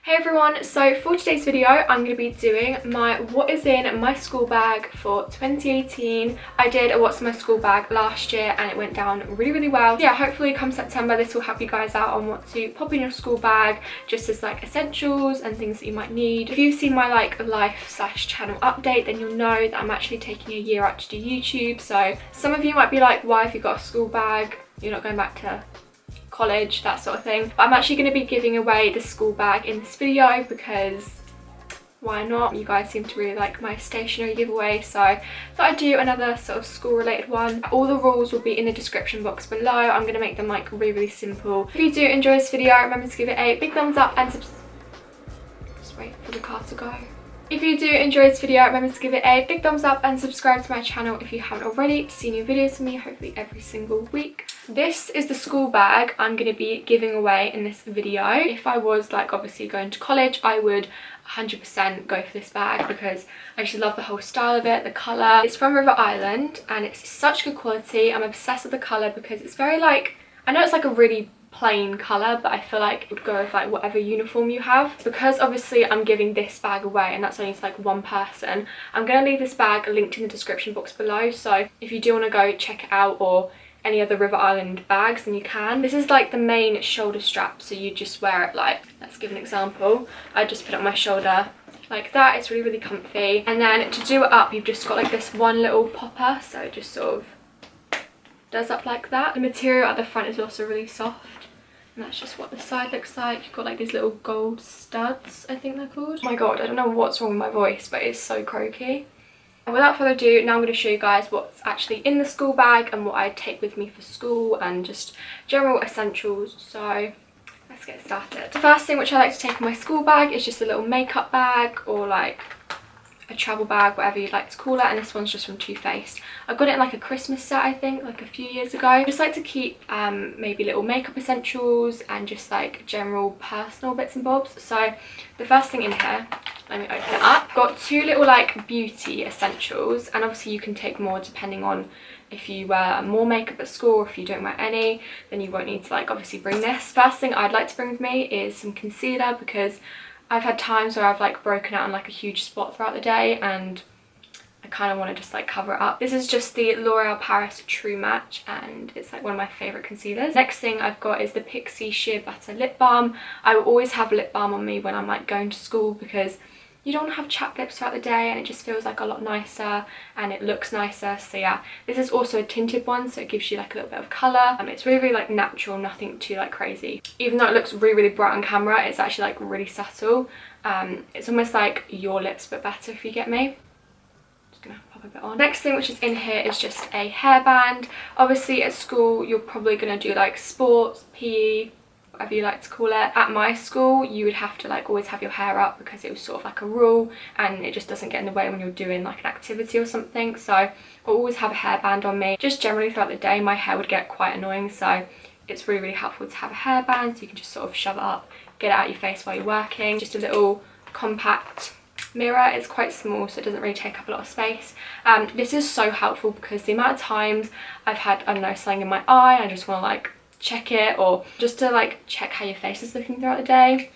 Hey everyone, so for today's video I'm going to be doing my what is in my school bag for 2018. I did a what's in my school bag last year and it went down really well. Yeah, hopefully come September this will help you guys out on what to pop in your school bag, just as like essentials and things that you might need. If you've seen my like life/channel update, then you'll know that I'm actually taking a year out to do YouTube. So some of you might be like, why have you got a school bag? You're not going back to college, that sort of thing. But I'm actually going to be giving away the school bag in this video because why not? You guys seem to really like my stationery giveaway, so I thought I'd do another sort of school related one. All the rules will be in the description box below. I'm going to make them like really simple. If you do enjoy this video, remember to give it a big thumbs up and just wait for the car to go. If you do enjoy this video, remember to give it a big thumbs up and subscribe to my channel if you haven't already to see new videos from me, hopefully every single week. This is the school bag I'm going to be giving away in this video. If I was like obviously going to college, I would 100% go for this bag because I just love the whole style of it, the colour. It's from River Island and it's such good quality. I'm obsessed with the colour because it's very like, I know it's like a really plain colour, but I feel like it would go with like whatever uniform you have. Because obviously I'm giving this bag away and that's only to like one person, I'm going to leave this bag linked in the description box below, so if you do want to go check it out or any other River Island bags, then you can. This is like the main shoulder strap, so you just wear it like, let's give an example. I just put it on my shoulder like that. It's really comfy, and then to do it up you've just got like this one little popper, so it just sort of does up like that. The material at the front is also really soft. And that's just what the side looks like. You've got like these little gold studs, I think they're called. Oh my god, I don't know what's wrong with my voice, but it's so croaky. And without further ado, now I'm going to show you guys what's actually in the school bag and what I take with me for school and just general essentials. So let's get started. The first thing which I like to take in my school bag is just a little makeup bag or like a travel bag, whatever you'd like to call it, and this one's just from Too Faced. I got it in like a Christmas set, I think, like a few years ago. I just like to keep maybe little makeup essentials and just like general personal bits and bobs. So the first thing in here, let me open it up, got two little like beauty essentials, and obviously you can take more depending on if you wear more makeup at school, or if you don't wear any, then you won't need to like obviously bring this. First thing I'd like to bring with me is some concealer, because I've had times where I've like broken out on like a huge spot throughout the day and I kind of want to just like cover it up. This is just the L'Oreal Paris True Match and it's like one of my favourite concealers. Next thing I've got is the Pixi Sheer Butter Lip Balm. I will always have lip balm on me when I'm like going to school because you don't want to have chapped lips throughout the day and it just feels like a lot nicer and it looks nicer. So yeah, this is also a tinted one, so it gives you like a little bit of colour. It's really like natural, nothing too like crazy. Even though it looks really bright on camera, it's actually like really subtle. It's almost like your lips but better, if you get me. Just gonna pop a bit on. Next thing which is in here is just a hairband. Obviously at school you're probably gonna do like sports, PE, whatever you like to call it. At my school you would have to like always have your hair up because it was sort of like a rule and it just doesn't get in the way when you're doing like an activity or something. So I always have a hairband on me. Just generally throughout the day my hair would get quite annoying, so it's really helpful to have a hairband so you can just sort of shove it up, get it out your face while you're working. Just a little compact mirror. It's quite small so it doesn't really take up a lot of space. This is so helpful because the amount of times I've had, I don't know, something in my eye and I just want to like check it, or just to like check how your face is looking throughout the day.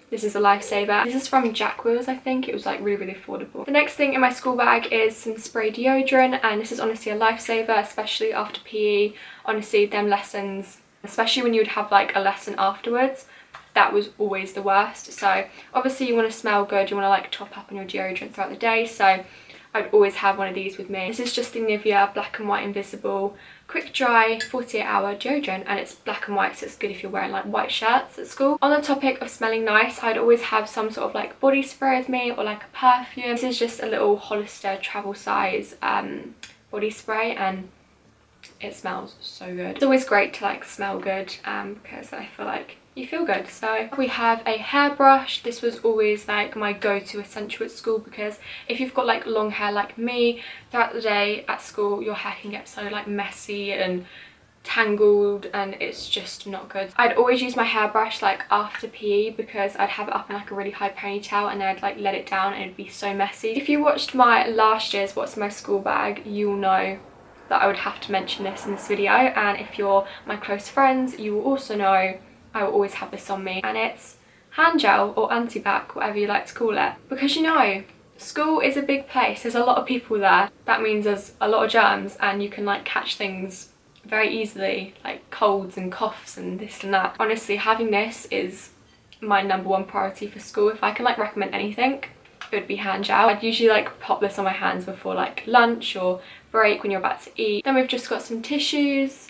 This is a lifesaver. This is from Jack Wills, I think. It was like really affordable. The next thing in my school bag is some spray deodorant, and this is honestly a lifesaver, especially after PE. Honestly, them lessons, especially when you would have like a lesson afterwards, that was always the worst. So obviously you want to smell good, you want to like top up on your deodorant throughout the day, so I'd always have one of these with me. This is just the Nivea Black and White Invisible Quick Dry 48-hour deodorant, and it's black and white, so it's good if you're wearing like white shirts at school. On the topic of smelling nice, I'd always have some sort of like body spray with me or like a perfume. This is just a little Hollister travel size body spray and it smells so good. It's always great to like smell good because I feel like you feel good. So we have a hairbrush. This was always like my go-to essential at school because if you've got like long hair like me, throughout the day at school your hair can get so like messy and tangled and it's just not good. I'd always use my hairbrush like after PE because I'd have it up in like a really high ponytail and then I'd like let it down and it'd be so messy. If you watched my last year's What's in My School Bag, you'll know that I would have to mention this in this video, and if you're my close friends you will also know I will always have this on me, and it's hand gel or antibac, whatever you like to call it, because you know, school is a big place, there's a lot of people there. That means there's a lot of germs and you can like catch things very easily, like colds and coughs and this and that. Honestly, having this is my #1 priority for school. If I can like recommend anything, it would be hand gel. I'd usually like pop this on my hands before like lunch or break when you're about to eat. Then we've just got some tissues.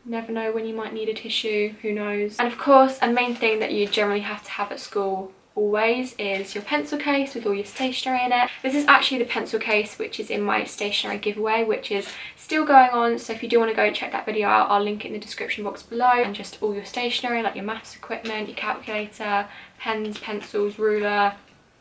Never know when you might need a tissue, who knows. And of course, a main thing that you generally have to have at school always is your pencil case with all your stationery in it. This is actually the pencil case which is in my stationery giveaway, which is still going on, so if you do want to go check that video out, I'll link it in the description box below. And just all your stationery, like your maths equipment, your calculator, pens, pencils, ruler,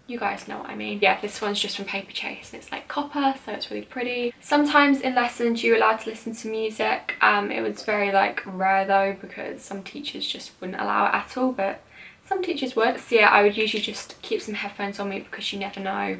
you guys know what I mean. Yeah, this one's just from Paper Chase and it's like copper, so it's really pretty. Sometimes in lessons you're allowed to listen to music. It was very like rare though, because some teachers just wouldn't allow it at all, but some teachers would. So yeah, I would usually just keep some headphones on me, because you never know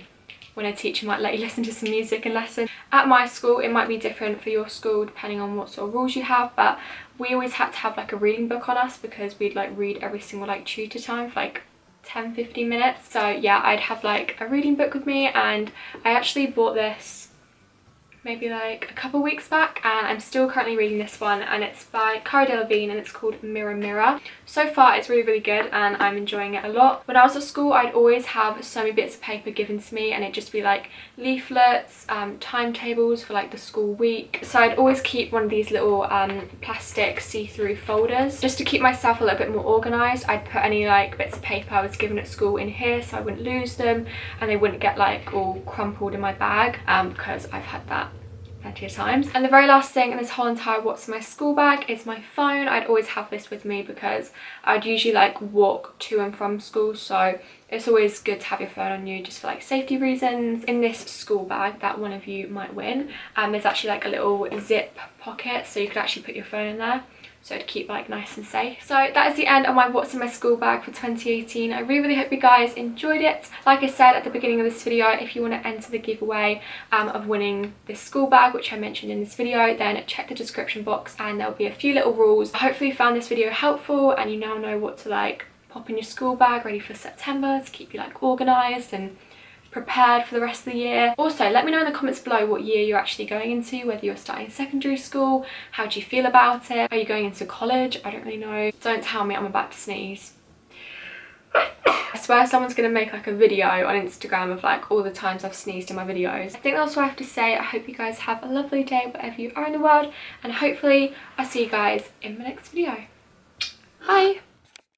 when a teacher might let you listen to some music in lesson. At my school, it might be different for your school depending on what sort of rules you have, but we always had to have like a reading book on us, because we'd like read every single like tutor time for like 10-15 minutes. So yeah, I'd have like a reading book with me, and I actually bought this maybe like a couple weeks back, and I'm still currently reading this one, and it's by Cara Delevingne and it's called Mirror Mirror. So far it's really good and I'm enjoying it a lot. When I was at school, I'd always have so many bits of paper given to me, and it'd just be like leaflets, timetables for like the school week. So I'd always keep one of these little plastic see-through folders just to keep myself a little bit more organised. I'd put any like bits of paper I was given at school in here so I wouldn't lose them and they wouldn't get like all crumpled in my bag, because I've had that plenty of times. And the very last thing in this whole entire what's in my school bag is my phone. I'd always have this with me because I'd usually like walk to and from school, so it's always good to have your phone on you just for like safety reasons. In this school bag that one of you might win, there's actually like a little zip pocket, so you could actually put your phone in there, so to keep like nice and safe. So that is the end of my what's in my school bag for 2018. I really hope you guys enjoyed it. Like I said at the beginning of this video, if you want to enter the giveaway of winning this school bag, which I mentioned in this video, then check the description box and there'll be a few little rules. Hopefully you found this video helpful and you now know what to like pop in your school bag ready for September to keep you like organised and prepared for the rest of the year. Also, let me know in the comments below what year you're actually going into, whether you're starting secondary school, how do you feel about it, are you going into college? I don't really know. Don't tell me I'm about to sneeze. I swear someone's gonna make like a video on Instagram of like all the times I've sneezed in my videos. I think that's all I have to say. I hope you guys have a lovely day wherever you are in the world, and hopefully I'll see you guys in my next video. Bye!